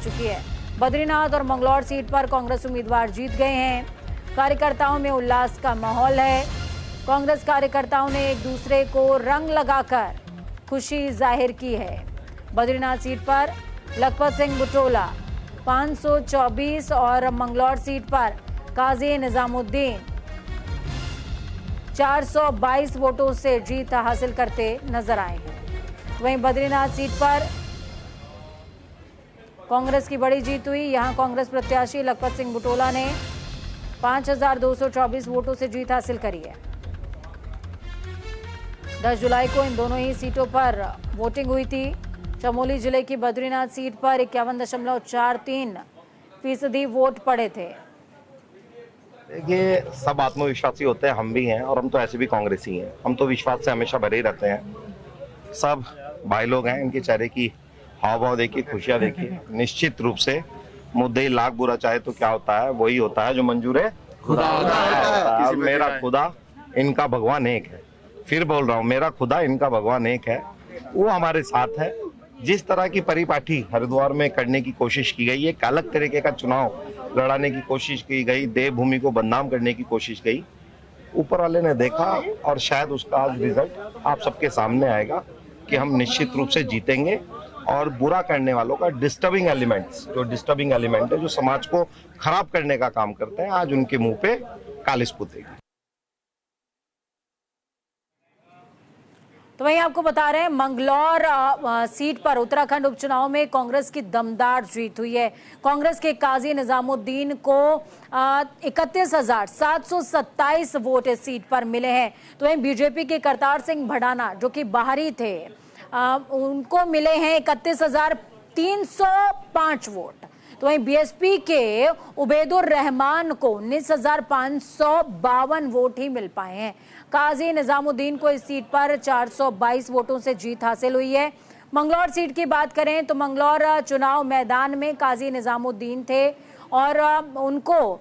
चुकी है। बद्रीनाथ और मंगलौर सीट पर कांग्रेस उम्मीदवार जीत गए हैं। कार्यकर्ताओं में उल्लास का माहौल है। कांग्रेस कार्यकर्ताओं ने एक दूसरे को रंग लगाकर खुशी जाहिर की है। बद्रीनाथ सीट पर लखपत सिंह बुटोला 524 और मंगलौर सीट पर काजी निजामुद्दीन 422 वोटों से जीत हासिल करते नजर आए हैं। वहीं बद्रीनाथ सीट पर कांग्रेस की बड़ी जीत हुई। यहां कांग्रेस प्रत्याशी लखपत सिंह बुटोला ने 5224 वोटों से जीत हासिल करी है। 10 जुलाई को इन दोनों ही सीटों पर वोटिंग हुई थी। चमोली जिले की बद्रीनाथ सीट पर 51.43% वोट पड़े थे। देखिए, सब आत्मविश्वासी होते हैं, हम भी हैं और हम तो ऐसे भी कांग्रेसी हैं। हम तो विश्वास से हमेशा भरे ही रहते हैं। सब भाई लोग हैं, इनके चेहरे की हाव भाव देखिए, खुशियां देखिए। निश्चित रूप से मुद्दे ही लाख बुरा चाहे तो क्या होता है, वही होता है जो मंजूर है खुदा होता है। मेरा खुदा इनका भगवान एक है। फिर बोल रहा हूँ, मेरा खुदा इनका भगवान एक है, वो हमारे साथ है। जिस तरह की परिपाटी हरिद्वार में करने की कोशिश की गई, एक अलग तरीके का चुनाव लड़ाने की कोशिश की गई, देवभूमि को बदनाम करने की कोशिश गई, ऊपर वाले ने देखा और शायद उसका आज रिजल्ट आप सबके सामने आएगा कि हम निश्चित रूप से जीतेंगे। और बुरा करने वालों का डिस्टर्बिंग एलिमेंट्स, जो डिस्टर्बिंग एलिमेंट है, जो समाज को खराब करने का काम करते हैं, आज उनके मुंह पे कालिस पुतेगी। तो वहीं आपको बता रहे हैं मंगलौर सीट पर उत्तराखंड उपचुनाव में कांग्रेस की दमदार जीत हुई है। कांग्रेस के काजी निजामुद्दीन को 31,727 वोट इस सीट पर मिले हैं। तो वहीं बीजेपी के करतार सिंह भडाना जो कि बाहरी थे, उनको मिले हैं 31,305 वोट। तो वहीं बीएसपी के उबैदुर रहमान को 19,552 वोट ही मिल पाए हैं। काजी निजामुद्दीन को इस सीट पर 422 वोटों से जीत हासिल हुई है। मंगलौर सीट की बात करें तो मंगलौर चुनाव मैदान में काजी निजामुद्दीन थे और उनको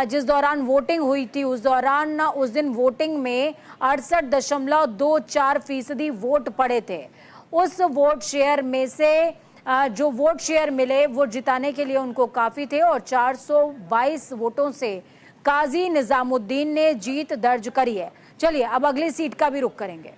जिस दौरान वोटिंग हुई थी उस दौरान उस दिन वोटिंग में 68.24% वोट पड़े थे। उस वोट शेयर में से जो वोट शेयर मिले वो जिताने के लिए उनको काफी थे और 422 वोटों से काजी निजामुद्दीन ने जीत दर्ज करी है। चलिए अब अगली सीट का भी रुख करेंगे।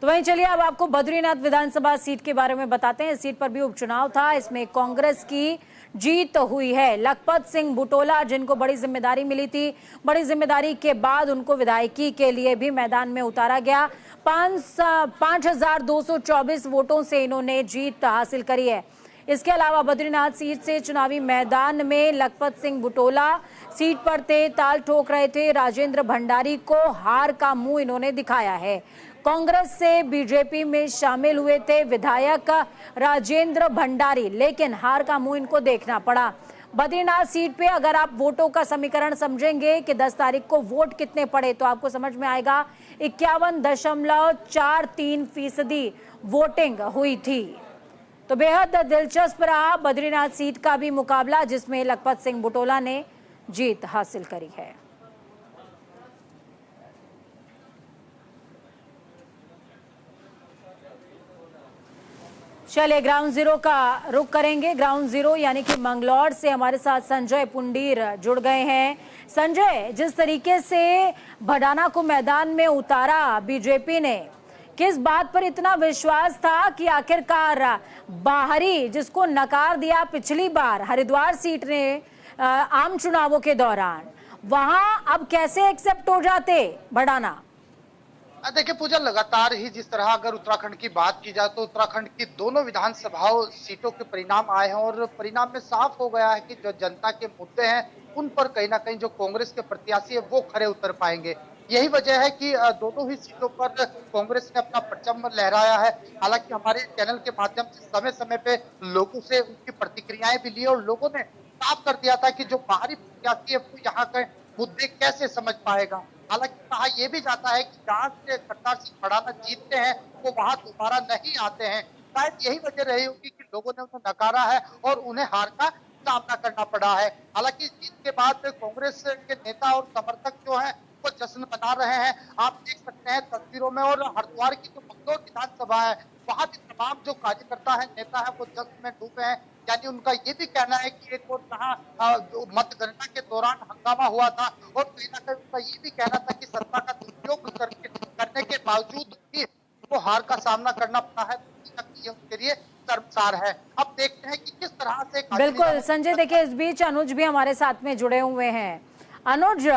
तो वहीं चलिए अब आपको बद्रीनाथ विधानसभा सीट के बारे में बताते हैं। इस सीट पर भी उपचुनाव था। इसमें कांग्रेस की जीत हुई है। लखपत सिंह बुटोला जिनको बड़ी जिम्मेदारी मिली थी, बड़ी जिम्मेदारी के बाद उनको विधायकी के लिए भी मैदान में उतारा गया। 5224 वोटों से इन्होंने जीत हासिल करी है। इसके अलावा बद्रीनाथ सीट से चुनावी मैदान में लखपत सिंह बुटोला सीट पर थे, ताल ठोक रहे थे। राजेंद्र भंडारी को हार का मुंह इन्होंने दिखाया है। कांग्रेस से बीजेपी में शामिल हुए थे विधायक राजेंद्र भंडारी, लेकिन हार का मुंह इनको देखना पड़ा। बद्रीनाथ सीट पे अगर आप वोटों का समीकरण समझेंगे कि 10 तारीख को वोट कितने पड़े तो आपको समझ में आएगा। 51.43% वोटिंग हुई थी। तो बेहद दिलचस्प रहा बद्रीनाथ सीट का भी मुकाबला, जिसमें लखपत सिंह बुटोला ने जीत हासिल करी है। चलिए ग्राउंड जीरो का रुख करेंगे। ग्राउंड जीरो यानी कि मंगलौर से हमारे साथ संजय पुंडीर जुड़ गए हैं। संजय, जिस तरीके से भडाना को मैदान में उतारा बीजेपी ने, किस बात पर इतना विश्वास था कि आखिरकार बाहरी जिसको नकार दिया पिछली बार हरिद्वार सीट ने आम चुनावों के दौरान, वहां अब कैसे एक्सेप्ट हो जाते भडाना? देखिए पूजा, लगातार ही जिस तरह अगर उत्तराखंड की बात की जाए तो उत्तराखंड की दोनों विधानसभाओं सीटों के परिणाम आए हैं और परिणाम में साफ हो गया है कि जो जनता के मुद्दे हैं उन पर कहीं ना कहीं जो कांग्रेस के प्रत्याशी है वो खरे उतर पाएंगे। यही वजह है कि दोनों ही सीटों पर कांग्रेस ने अपना परचम लहराया है। हालांकि हमारे चैनल के माध्यम से समय समय पे लोगों से उनकी प्रतिक्रियाएं भी ली और लोगों ने साफ कर दिया था कि जो बाहरी प्रत्याशी है वो यहाँ के मुद्दे कैसे समझ पाएगा। हालांकि कहा यह भी जाता है कि जहां से करतार सिंह भड़ाना जीतते हैं वो वहां दोबारा नहीं आते हैं। शायद यही वजह रही होगी कि लोगों ने उन्हें नकारा है और उन्हें हार का सामना करना पड़ा है। हालांकि जीत के बाद कांग्रेस के नेता और समर्थक जो है वो जश्न मना रहे हैं। आप देख सकते हैं तस्वीरों में, और हरिद्वार की जो मंगलौर विधानसभा है वहां भी तमाम जो कार्यकर्ता है, नेता है, वो जश्न में डूबे हैं। यानी उनका ये भी कहना है कि एक और जहां मतगणना के दौरान हंगामा हुआ था और कहीं ना कहीं उनका ये भी कहना था कि सत्ता का दुरुपयोग करने के बावजूद भी वो हार का सामना करना पड़ा है, ये उनके लिए शर्मसार है। अब देखते हैं कि किस तरह से। बिल्कुल संजय, देखिए इस बीच अनुज भी हमारे साथ में जुड़े हुए हैं। अनुज,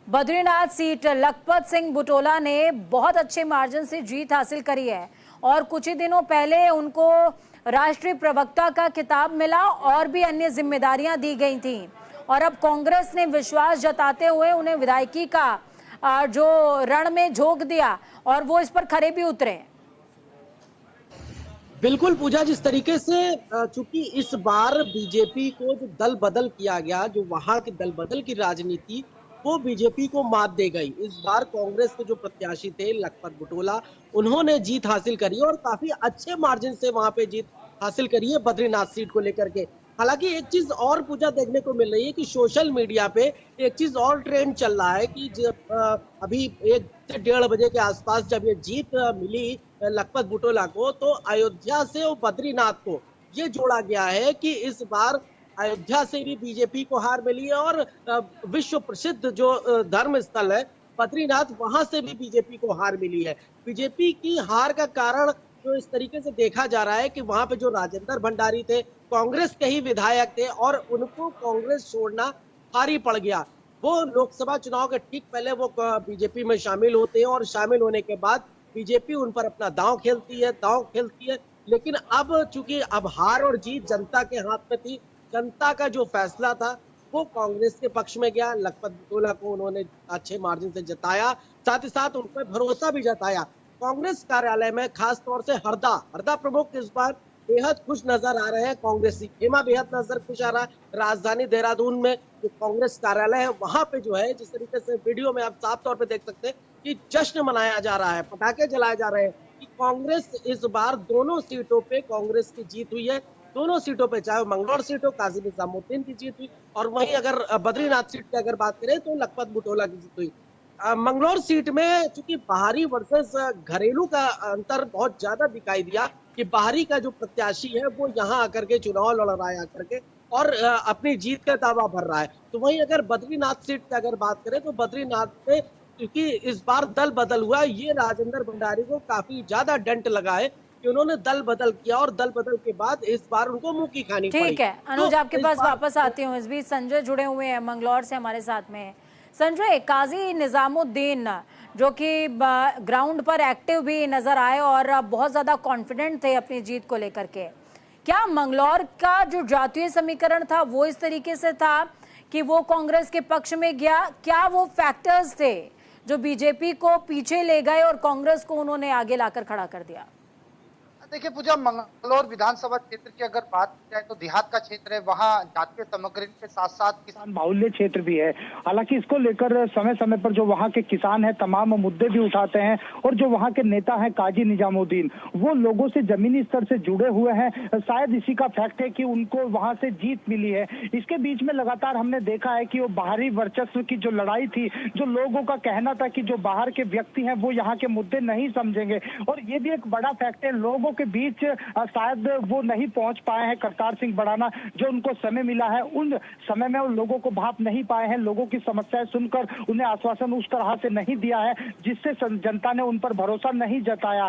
बद्रीनाथ सीट लखपत सिंह बुटोला ने बहुत अच्छे मार्जिन से जीत हासिल करी है और कुछ ही दिनों पहले उनको राष्ट्रीय प्रवक्ता का खिताब मिला और भी अन्य जिम्मेदारियां दी गई थी, और अब कांग्रेस ने विश्वास जताते हुए उन्हें विधायकी का जो रण में झोंक दिया और वो इस पर खरे भी उतरे। बिल्कुल पूजा, जिस तरीके से चूंकि इस बार बीजेपी को जो दल बदल किया गया, जो वहां की दल बदल की राजनीति वो बीजेपी को मात दे गई। इस बार कांग्रेस के जो प्रत्याशी थे लखपत बुटोला, उन्होंने जीत हासिल करी और काफी अच्छे मार्जिन से वहां पे जीत हासिल करी है बद्रीनाथ सीट को लेकर के। हालांकि एक चीज और पूजा देखने को मिल रही है कि सोशल मीडिया पे एक चीज और ट्रेंड चल रहा है कि अभी 1 से 1:30 बजे के आसपास जब ये जीत मिली लखपत बुटोला को, तो अयोध्या से और बद्रीनाथ को ये जोड़ा गया है कि इस बार अयोध्या से भी बीजेपी को हार मिली है और विश्व प्रसिद्ध जो धर्म स्थल है बद्रीनाथ, वहां से भी बीजेपी को हार मिली है। बीजेपी की हार का कारण जो इस तरीके से देखा जा रहा है कि वहां पे जो राजेंद्र भंडारी थे, कांग्रेस के ही विधायक थे और उनको कांग्रेस छोड़ना भारी पड़ गया। वो लोकसभा चुनाव के ठीक पहले वो बीजेपी में शामिल होते हैं और शामिल होने के बाद बीजेपी उन पर अपना दांव खेलती है। लेकिन अब चूंकि अब हार और जीत जनता के हाथ में थी, जनता का जो फैसला था वो कांग्रेस के पक्ष में गया। लखपत बुटोला को उन्होंने अच्छे मार्जिन से जिताया, साथ ही साथ उन पर भरोसा भी जताया। कांग्रेस कार्यालय में खास तौर से हरदा प्रमुख इस बार बेहद खुश नजर आ रहे हैं। कांग्रेसी खेमा बेहद नजर खुश आ रहा है। राजधानी देहरादून में जो कांग्रेस कार्यालय है वहां पे जो है, जिस तरीके से वीडियो में आप साफ तौर पे देख सकते हैं कि जश्न मनाया जा रहा है, पटाखे जलाए जा रहे हैं कि कांग्रेस इस बार दोनों सीटों पे कांग्रेस की जीत हुई है। दोनों सीटों पे, चाहे मंगलौर सीट हो, काजी निजामुद्दीन की जीत हुई, और वहीं अगर बद्रीनाथ सीट की अगर बात करें तो लखपत बुटोला की जीत हुई। मंगलौर सीट में चूंकि बाहरी वर्सेस घरेलू का अंतर बहुत ज्यादा दिखाई दिया कि बाहरी का जो प्रत्याशी है वो यहाँ आकर के चुनाव लड़ रहा है आकर के और अपनी जीत का दावा भर रहा है। तो वहीं अगर बद्रीनाथ सीट की अगर बात करें तो बद्रीनाथ में क्योंकि इस बार दल बदल हुआ, ये राजेंद्र भंडारी को काफी ज्यादा डंट लगा है कि उन्होंने दल बदल किया और दल बदल के बाद इस बार उनको मुंह की खानी पड़ी। ठीक है अनुज, आपके पास वापस आती हूँ। इस बीच संजय जुड़े हुए हैं मंगलौर से हमारे साथ में। संजय, काजी निजामुद्दीन जो कि ग्राउंड पर एक्टिव भी नजर आए और बहुत ज्यादा कॉन्फिडेंट थे अपनी जीत को लेकर के, क्या मंगलौर का जो जातीय समीकरण था वो इस तरीके से था कि वो कांग्रेस के पक्ष में गया? क्या वो फैक्टर्स थे जो बीजेपी को पीछे ले गए और कांग्रेस को उन्होंने आगे लाकर खड़ा कर दिया? देखिए पूजा, मंगलौर विधानसभा क्षेत्र की अगर बात की जाए तो देहात का क्षेत्र है, वहाँ जातीय समग्रीकरण के साथ साथ किसान बाहुल्य क्षेत्र भी है। हालांकि इसको लेकर समय समय पर जो वहाँ के किसान हैं तमाम मुद्दे भी उठाते हैं और जो वहाँ के नेता हैं काजी निजामुद्दीन, वो लोगों से जमीनी स्तर से जुड़े हुए हैं। शायद इसी का फैक्ट है कि उनको वहाँ से जीत मिली है। इसके बीच में लगातार हमने देखा है कि वो बाहरी वर्चस्व की जो लड़ाई थी, जो लोगों का कहना था कि जो बाहर के व्यक्ति हैं वो यहाँ के मुद्दे नहीं समझेंगे, और ये भी एक बड़ा फैक्ट है, लोगों के बीच शायद वो नहीं पहुंच पाए हैं। करतार सिंह भड़ाना जो उनको समय मिला है उन समय में उन लोगों को भाप नहीं पाए हैं, लोगों की समस्याएं सुनकर उन्हें आश्वासन उस तरह से नहीं दिया है जिससे जनता ने उन पर भरोसा नहीं जताया।